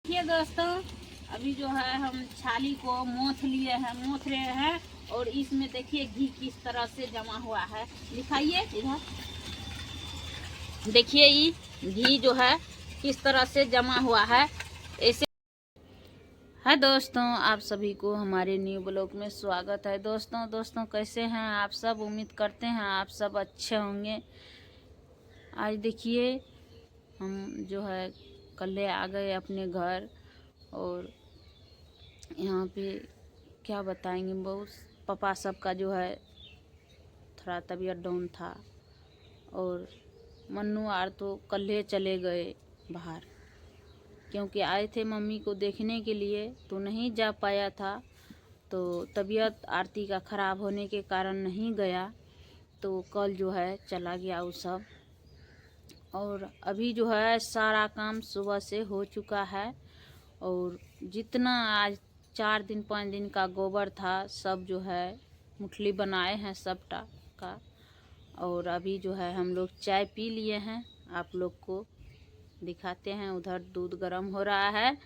देखिए दोस्तों, अभी जो है हम छाली को मोथ रहे हैं और इसमें देखिए घी किस तरह से जमा हुआ है। दिखाइए इधर, देखिए ये घी जो है किस तरह से जमा हुआ है। ऐसे है दोस्तों, आप सभी को हमारे न्यू ब्लॉग में स्वागत है। दोस्तों कैसे हैं आप सब? उम्मीद करते हैं आप सब अच्छे होंगे। आज देखिए हम जो है कल आ गए अपने घर और यहाँ पे क्या बताएंगे, बहुत पापा सबका जो है थोड़ा तबीयत डाउन था और मन्नू आर तो कल्हे चले गए बाहर, क्योंकि आए थे मम्मी को देखने के लिए तो नहीं जा पाया था। तो तबीयत आरती का ख़राब होने के कारण नहीं गया, तो कल जो है चला गया वो सब। और अभी जो है सारा काम सुबह से हो चुका है और जितना आज 4-5 दिन का गोबर था सब जो है मुठली बनाए हैं सबटा का। और अभी जो है हम लोग चाय पी लिए हैं, आप लोग को दिखाते हैं। उधर दूध गर्म हो रहा है,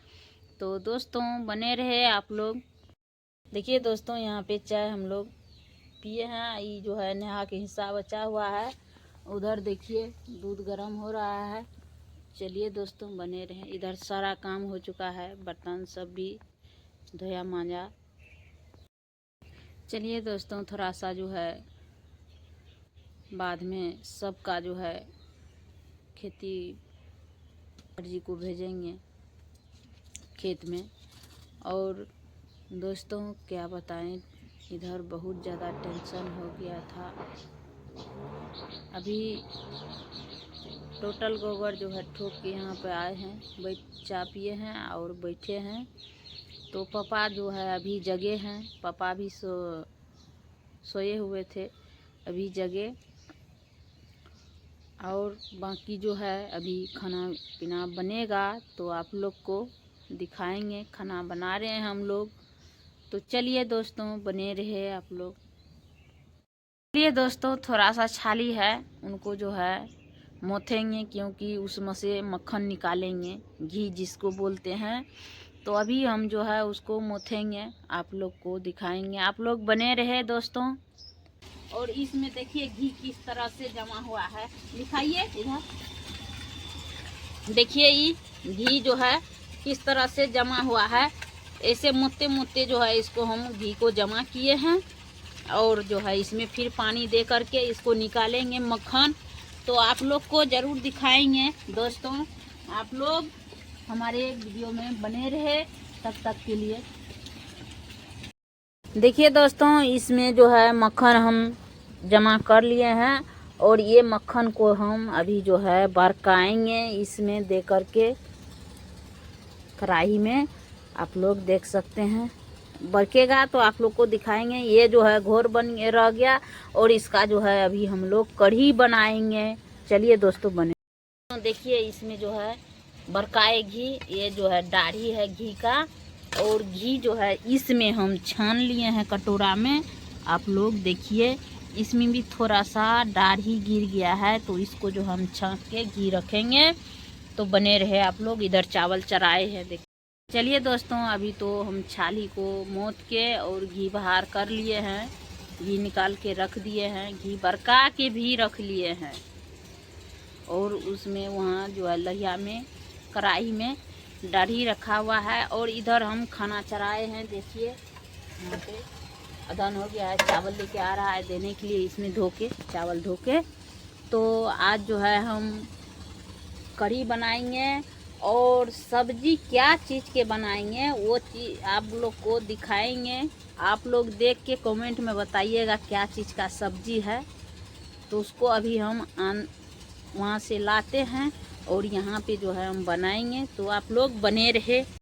तो दोस्तों बने रहे आप लोग। देखिए दोस्तों, यहाँ पे चाय हम लोग पिए हैं। ये जो है नेहा के हिस्सा बचा हुआ है, उधर देखिए दूध गर्म हो रहा है। चलिए दोस्तों बने रहे। इधर सारा काम हो चुका है, बर्तन सब भी धोया मांजा। चलिए दोस्तों, थोड़ा सा जो है बाद में सबका जो है खेती जी को भेजेंगे खेत में। और दोस्तों क्या बताएं, इधर बहुत ज़्यादा टेंशन हो गया था। अभी टोटल गोबर जो है ठोक के यहाँ पे आए हैं, चाय पिए हैं और बैठे हैं। तो पापा जो है अभी जगे हैं, पापा भी सोए हुए थे, अभी जगे। और बाकी जो है अभी खाना पीना बनेगा तो आप लोग को दिखाएंगे। खाना बना रहे हैं हम लोग, तो चलिए दोस्तों बने रहे आप लोग। चलिए दोस्तों, थोड़ा सा छाली है उनको जो है मोथेंगे, क्योंकि उसमें से मक्खन निकालेंगे, घी जिसको बोलते हैं। तो अभी हम जो है उसको मोथेंगे, आप लोग को दिखाएंगे। आप लोग बने रहे दोस्तों। और इसमें देखिए घी किस तरह से जमा हुआ है। दिखाइए इधर, देखिए ये घी जो है किस तरह से जमा हुआ है। ऐसे मोटे मोटे जो है इसको हम घी को जमा किए हैं और जो है इसमें फिर पानी दे करके इसको निकालेंगे मक्खन। तो आप लोग को ज़रूर दिखाएंगे दोस्तों। आप लोग हमारे वीडियो में बने रहे तब तक के लिए। देखिए दोस्तों, इसमें जो है मक्खन हम जमा कर लिए हैं और ये मक्खन को हम अभी जो है बरकाएंगे इसमें दे करके कढ़ाई में। आप लोग देख सकते हैं, बरकेगा तो आप लोग को दिखाएंगे। ये जो है घोर बन रह गया और इसका जो है अभी हम लोग कढ़ी बनाएंगे। चलिए दोस्तों बने। तो देखिए इसमें जो है बरकाए घी, ये जो है दाढ़ी है घी का, और घी जो है इसमें हम छान लिए हैं कटोरा में। आप लोग देखिए इसमें भी थोड़ा सा दाढ़ी गिर गया है, तो इसको जो हम छान के घी रखेंगे। तो बने रहे आप लोग। इधर चावल चढ़ाए हैं देखिए। चलिए दोस्तों, अभी तो हम छाली को मोथ के और घी बाहर कर लिए हैं, घी निकाल के रख दिए हैं, घी बरका के भी रख लिए हैं। और उसमें वहाँ जो है लहिया में कढ़ाई में दाढ़ी रखा हुआ है। और इधर हम खाना चढ़ाए हैं, देखिए यहाँ पे अदन हो गया है, चावल लेके आ रहा है देने के लिए, इसमें धो के चावल धो के। तो आज जो है हम कढ़ी बनाएंगे और सब्जी क्या चीज़ के बनाएंगे वो चीज़ आप लोग को दिखाएंगे। आप लोग देख के कमेंट में बताइएगा क्या चीज़ का सब्जी है। तो उसको अभी हम वहाँ से लाते हैं और यहाँ पे जो है हम बनाएंगे। तो आप लोग बने रहे।